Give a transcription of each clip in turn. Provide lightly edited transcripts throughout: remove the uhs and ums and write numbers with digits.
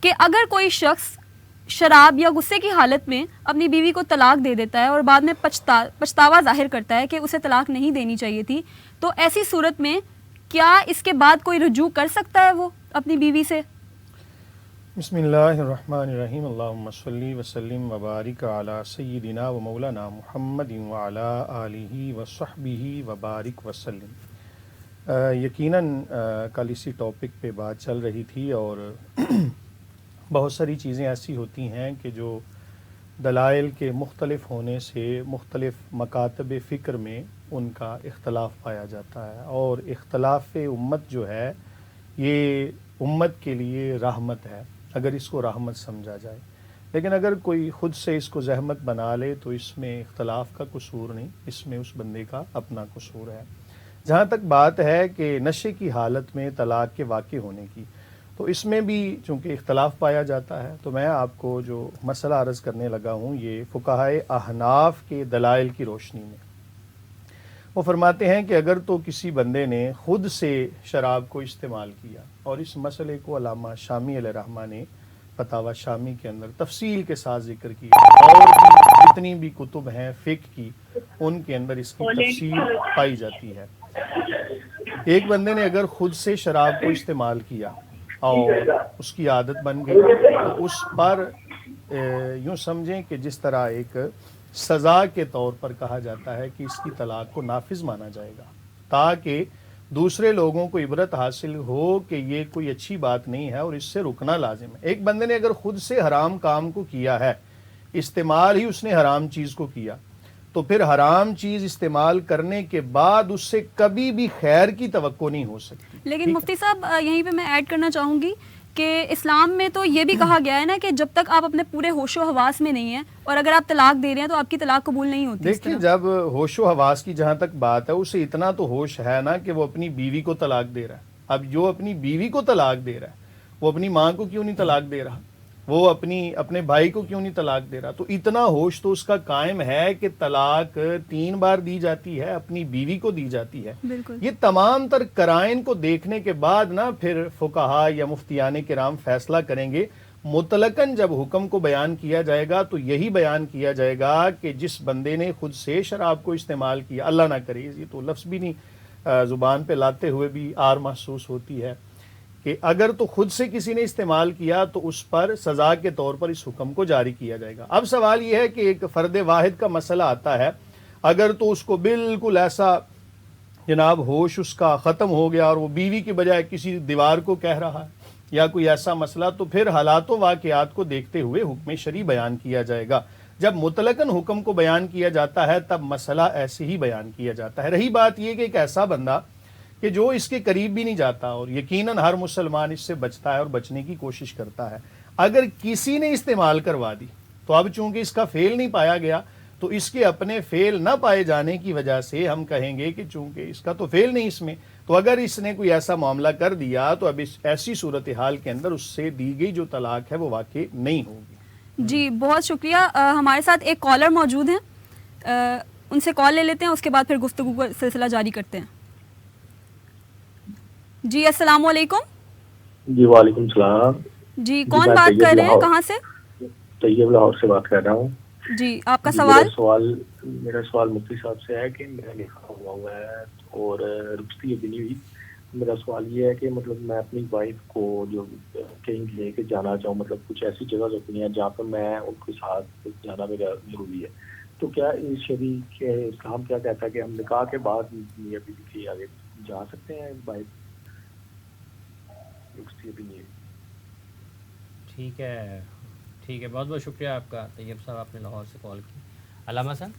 کہ اگر کوئی شخص شراب یا غصے کی حالت میں اپنی بیوی کو طلاق دے دیتا ہے اور بعد میں پچھتاوا ظاہر کرتا ہے کہ اسے طلاق نہیں دینی چاہیے تھی، تو ایسی صورت میں کیا اس کے بعد کوئی رجوع کر سکتا ہے وہ اپنی بیوی سے؟ بسم اللہ الرحمن الرحیم، اللہم صلی وسلم وبارک علی سیدنا و مولانا محمد وعلی آلہ وصحبہ وبارک وسلم۔ یقیناً کل اسی ٹاپک پہ بات چل رہی تھی، اور بہت ساری چیزیں ایسی ہوتی ہیں کہ جو دلائل کے مختلف ہونے سے مختلف مکاتب فکر میں ان کا اختلاف پایا جاتا ہے، اور اختلاف امت جو ہے یہ امت کے لیے رحمت ہے اگر اس کو رحمت سمجھا جائے، لیکن اگر کوئی خود سے اس کو زحمت بنا لے تو اس میں اختلاف کا قصور نہیں، اس میں اس بندے کا اپنا قصور ہے۔ جہاں تک بات ہے کہ نشے کی حالت میں طلاق کے واقع ہونے کی، تو اس میں بھی چونکہ اختلاف پایا جاتا ہے، تو میں آپ کو جو مسئلہ عرض کرنے لگا ہوں یہ فقہائے احناف کے دلائل کی روشنی میں۔ وہ فرماتے ہیں کہ اگر تو کسی بندے نے خود سے شراب کو استعمال کیا، اور اس مسئلے کو علامہ شامی علیہ رحمہ نے فتاوی شامی کے اندر تفصیل کے ساتھ ذکر کیا، اور بھی جتنی بھی کتب ہیں فقہ کی ان کے اندر اس کی تفصیل پائی جاتی ہے۔ ایک بندے نے اگر خود سے شراب کو استعمال کیا اور اس کی عادت بن گئی، تو اس پر یوں سمجھیں کہ جس طرح ایک سزا کے طور پر کہا جاتا ہے کہ اس کی طلاق کو نافذ مانا جائے گا، تاکہ دوسرے لوگوں کو عبرت حاصل ہو کہ یہ کوئی اچھی بات نہیں ہے اور اس سے رکنا لازم ہے۔ ایک بندے نے اگر خود سے حرام کام کو کیا ہے، استعمال ہی اس نے حرام چیز کو کیا، تو پھر حرام چیز استعمال کرنے کے بعد اس سے کبھی بھی خیر کی توقع نہیں ہو سکتی۔ لیکن مفتی صاحب یہیں پہ میں ایڈ کرنا چاہوں گی کہ اسلام میں تو یہ بھی کہا گیا ہے نا کہ جب تک آپ اپنے پورے ہوش و حواس میں نہیں ہیں اور اگر آپ طلاق دے رہے ہیں تو آپ کی طلاق قبول نہیں ہوتی۔ دیکھیں، جب ہوش و حواس کی جہاں تک بات ہے، اسے اتنا تو ہوش ہے نا کہ وہ اپنی بیوی کو طلاق دے رہا ہے۔ اب جو اپنی بیوی کو طلاق دے رہا ہے وہ اپنی ماں کو کیوں نہیں طلاق دے رہا، وہ اپنے بھائی کو کیوں نہیں طلاق دے رہا؟ تو اتنا ہوش تو اس کا قائم ہے کہ طلاق 3 بار دی جاتی ہے، اپنی بیوی کو دی جاتی ہے۔ بالکل، یہ تمام تر قرائن کو دیکھنے کے بعد نا پھر فقہا یا مفتیان کرام فیصلہ کریں گے۔ مطلقاً جب حکم کو بیان کیا جائے گا تو یہی بیان کیا جائے گا کہ جس بندے نے خود سے شراب کو استعمال کیا، اللہ نہ کرے، یہ تو لفظ بھی نہیں زبان پہ لاتے ہوئے بھی آر محسوس ہوتی ہے کہ اگر تو خود سے کسی نے استعمال کیا تو اس پر سزا کے طور پر اس حکم کو جاری کیا جائے گا۔ اب سوال یہ ہے کہ ایک فرد واحد کا مسئلہ آتا ہے، اگر تو اس کو بالکل ایسا جناب ہوش اس کا ختم ہو گیا اور وہ بیوی کے بجائے کسی دیوار کو کہہ رہا ہے یا کوئی ایسا مسئلہ، تو پھر حالات و واقعات کو دیکھتے ہوئے حکم شرعی بیان کیا جائے گا۔ جب مطلقاً حکم کو بیان کیا جاتا ہے تب مسئلہ ایسے ہی بیان کیا جاتا ہے۔ رہی بات یہ کہ ایک ایسا بندہ کہ جو اس کے قریب بھی نہیں جاتا، اور یقیناً ہر مسلمان اس سے بچتا ہے اور بچنے کی کوشش کرتا ہے، اگر کسی نے استعمال کروا دی تو اب چونکہ اس کا فعل نہیں پایا گیا تو اس کے اپنے فعل نہ پائے جانے کی وجہ سے ہم کہیں گے کہ چونکہ اس کا تو فعل نہیں اس میں، تو اگر اس نے کوئی ایسا معاملہ کر دیا تو اب اس ایسی صورتحال کے اندر اس سے دی گئی جو طلاق ہے وہ واقع نہیں ہوگی۔ جی بہت شکریہ۔ ہمارے ساتھ ایک کالر موجود ہیں، ان سے کال لے لیتے ہیں، اس کے بعد پھر گفتگو کا سلسلہ جاری کرتے ہیں۔ جی السلام علیکم۔ جی وعلیکم السلام۔ جی کون بات کر رہے ہیں، کہاں سے؟ طیب لاہور سے بات کر رہا ہوں۔ جی آپ کا سوال؟ میرا سوال مفتی صاحب سے ہے کہ میرا نکاح ہوا ہے اور رخصتی ابھی نہیں ہوئی۔ میرا سوال یہ ہے کہ مطلب میں اپنی وائف کو جو کہیں لے کے جانا چاہوں، مطلب کچھ ایسی جگہ ہوتی ہیں جہاں پر میں ان کے ساتھ جانا میرا ضروری ہے، تو کیا اس شرعی کے اسلام کیا کہتا ہے کہ ہم نکاح کے بعد میاں بیوی کے آگے جا سکتے ہیں؟ وائف رخصتی ابھی نہیں ہے۔ ٹھیک ہے، بہت بہت شکریہ آپ کا طیب صاحب، آپ نے لاہور سے کال کی۔ علامہ صاحب،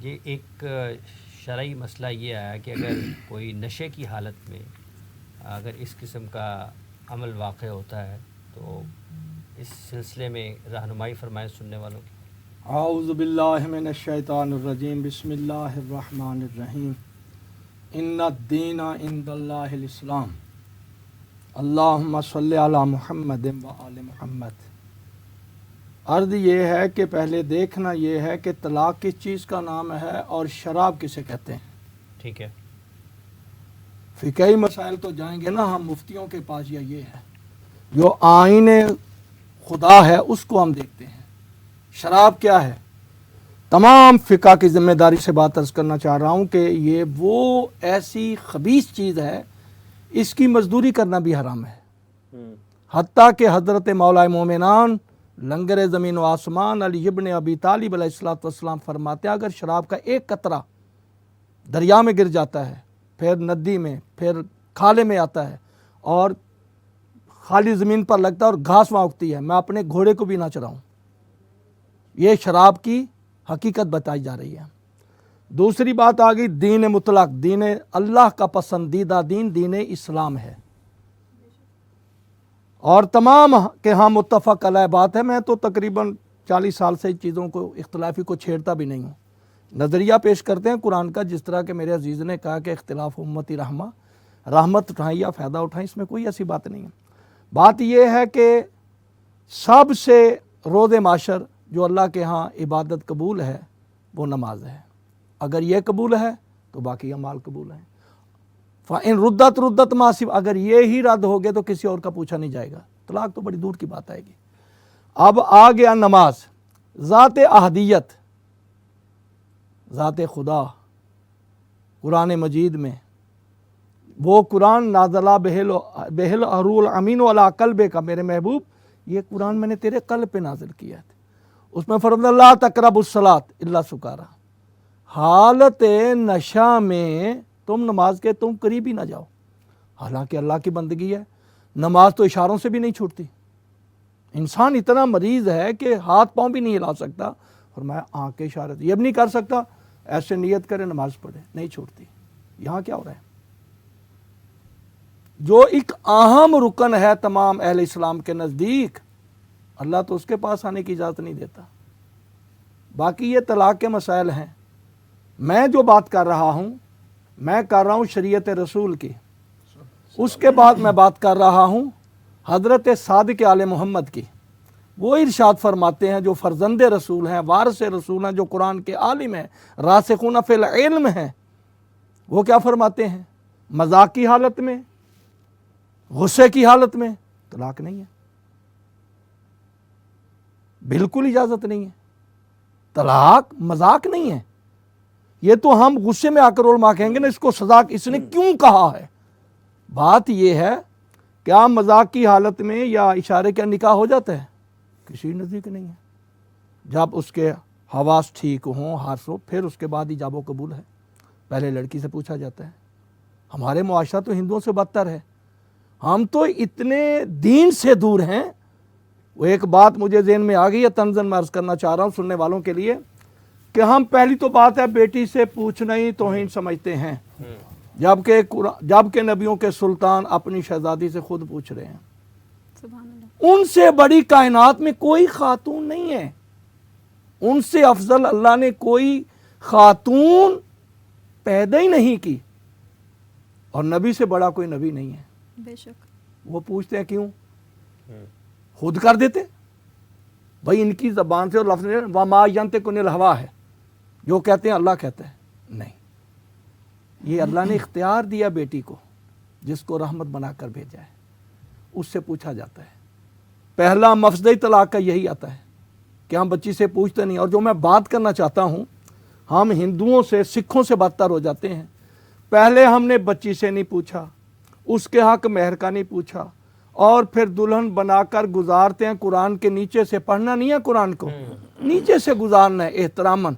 یہ ایک شرعی مسئلہ یہ آیا کہ اگر کوئی نشے کی حالت میں اگر اس قسم کا عمل واقع ہوتا ہے تو اس سلسلے میں رہنمائی فرمائیں سننے والوں کی۔ اعوذ باللہ من الشیطان الرجیم، بسم اللہ الرحمن الرحیم۔ ان الدین عند اللہ الاسلام، اللہم صلی علی محمد و آل محمد۔ عرض یہ ہے کہ پہلے دیکھنا یہ ہے کہ طلاق کس چیز کا نام ہے اور شراب کسے کہتے ہیں۔ ٹھیک ہے، فقہی مسائل تو جائیں گے نا ہم مفتیوں کے پاس، یا یہ ہے جو آئین خدا ہے اس کو ہم دیکھتے ہیں. شراب کیا ہے؟ تمام فقہ کی ذمہ داری سے بات عرض کرنا چاہ رہا ہوں کہ یہ وہ ایسی خبیث چیز ہے، اس کی مزدوری کرنا بھی حرام ہے. حتیٰ کہ حضرت مولا مومنان لنگر زمین و آسمان علی ابن ابی طالب علیہ الصلوۃ والسلام فرماتے ہیں اگر شراب کا ایک قطرہ دریا میں گر جاتا ہے، پھر ندی میں، پھر کھالے میں آتا ہے اور خالی زمین پر لگتا ہے اور گھاس وہاں اگتی ہے، میں اپنے گھوڑے کو بھی نہ چراؤں. یہ شراب کی حقیقت بتائی جا رہی ہے. دوسری بات آ گئی دین مطلق. دین اللہ کا پسندیدہ دین دین اسلام ہے، اور تمام کے ہاں متفق علیہ بات ہے. میں تو تقریباً 40 سال سے چیزوں کو اختلافی کو چھیڑتا بھی نہیں ہوں. نظریہ پیش کرتے ہیں قرآن کا، جس طرح کہ میرے عزیز نے کہا کہ اختلاف امتی رحمہ، رحمت اٹھائیں یا فائدہ اٹھائیں، اس میں کوئی ایسی بات نہیں ہے. بات یہ ہے کہ سب سے روز معاشر جو اللہ کے ہاں عبادت قبول ہے وہ نماز ہے. اگر یہ قبول ہے تو باقی اعمال قبول ہیں. فَإِن ردت ماسب، اگر یہ ہی رد ہو گئے تو کسی اور کا پوچھا نہیں جائے گا. طلاق تو بڑی دور کی بات آئے گی. اب آ گیا نماز. ذات احدیت، ذات خدا قرآن مجید میں، وہ قرآن نازلہ بہل ارول امین علی قلب کا، میرے محبوب یہ قرآن میں نے تیرے قلب پہ نازل کیا ہے. اس میں فرمایا لا تقربوا الصلاۃ الا سکارا، حالت نشہ میں تم نماز کے تم قریب ہی نہ جاؤ. حالانکہ اللہ کی بندگی ہے، نماز تو اشاروں سے بھی نہیں چھوٹتی. انسان اتنا مریض ہے کہ ہاتھ پاؤں بھی نہیں ہلا سکتا، فرمایا آنکھ کے اشارے یہ بھی نہیں کر سکتا، ایسے نیت کرے نماز پڑھے، نہیں چھوٹتی. یہاں کیا ہو رہا ہے؟ جو ایک اہم رکن ہے تمام اہل اسلام کے نزدیک، اللہ تو اس کے پاس آنے کی اجازت نہیں دیتا. باقی یہ طلاق کے مسائل ہیں. میں جو بات کر رہا ہوں میں کر رہا ہوں شریعت رسول کی. اس کے بعد میں بات کر رہا ہوں حضرت صادق آل محمد کی. وہ ارشاد فرماتے ہیں جو فرزند رسول ہیں، وارث رسول ہیں، جو قرآن کے عالم ہیں، راسخون فی العلم ہیں. وہ کیا فرماتے ہیں؟ مذاق کی حالت میں، غصے کی حالت میں طلاق نہیں ہے، بالکل اجازت نہیں ہے. طلاق مذاق نہیں ہے. یہ تو ہم غصے میں آ کر علماء کہیں گے نا اس کو سزا اس نے کیوں کہا ہے. بات یہ ہے کیا مذاق کی حالت میں یا اشارے کا نکاح ہو جاتا ہے؟ کسی نزدیک نہیں ہے. جب اس کے حواس ٹھیک ہوں، حاس ہو، پھر اس کے بعد ایجاب و قبول ہے. پہلے لڑکی سے پوچھا جاتا ہے. ہمارے معاشرہ تو ہندوؤں سے بدتر ہے. ہم تو اتنے دین سے دور ہیں. وہ ایک بات مجھے ذہن میں آ گئی ہے، تنزن میں عرض کرنا چاہ رہا ہوں سننے والوں کے لیے، کہ ہم پہلی تو بات ہے بیٹی سے پوچھنا ہی توہین سمجھتے ہیں، جبکہ نبیوں کے سلطان اپنی شہزادی سے خود پوچھ رہے ہیں. سبحان اللہ. ان سے بڑی کائنات میں کوئی خاتون نہیں ہے. ان سے افضل اللہ نے کوئی خاتون پیدا ہی نہیں کی، اور نبی سے بڑا کوئی نبی نہیں ہے. بے شک. وہ پوچھتے ہیں کیوں؟ خود کر دیتے بھائی. ان کی زبان سے اور لفظ وما ینطق عن الہوا ہے، جو کہتے ہیں اللہ کہتا ہے. نہیں، یہ اللہ نے اختیار دیا بیٹی کو، جس کو رحمت بنا کر بھیجا ہے. اس سے پوچھا جاتا ہے. پہلا مفسدہ طلاق کا یہی آتا ہے کہ ہم بچی سے پوچھتے نہیں. اور جو میں بات کرنا چاہتا ہوں، ہم ہندوؤں سے سکھوں سے بدتر ہو جاتے ہیں. پہلے ہم نے بچی سے نہیں پوچھا، اس کے حق مہر کا نہیں پوچھا، اور پھر دلہن بنا کر گزارتے ہیں. قرآن کے نیچے سے پڑھنا نہیں ہے، قرآن کو نیچے سے گزارنا ہے احتراماً.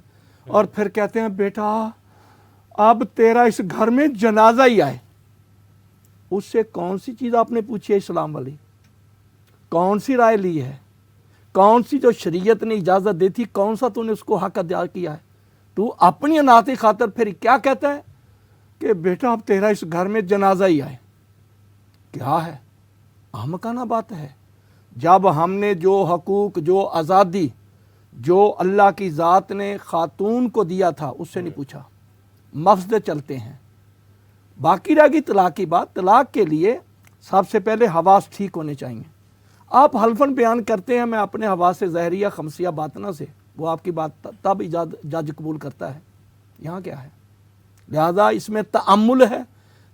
اور پھر کہتے ہیں بیٹا اب تیرا اس گھر میں جنازہ ہی آئے. اس سے کون سی چیز آپ نے پوچھی ہے اسلام والی؟ کون سی رائے لی ہے؟ کون سی جو شریعت نے اجازت دی تھی، کون سا تو نے اس کو حق ادا کیا ہے؟ تو اپنی اناتی خاطر پھر کیا کہتا ہے کہ بیٹا اب تیرا اس گھر میں جنازہ ہی آئے. کیا ہے؟ احمقانہ بات ہے. جب ہم نے جو حقوق، جو آزادی، جو اللہ کی ذات نے خاتون کو دیا تھا، اس سے نہیں پوچھا. مفسدے چلتے ہیں. باقی رہ گئی طلاق کی بات. طلاق کے لیے سب سے پہلے حواس ٹھیک ہونے چاہیے. آپ حلفاً بیان کرتے ہیں میں اپنے حواس سے ظاہریہ خمسیہ باطنہ سے، وہ آپ کی بات تب جج قبول کرتا ہے. یہاں کیا ہے؟ لہذا اس میں تأمل ہے،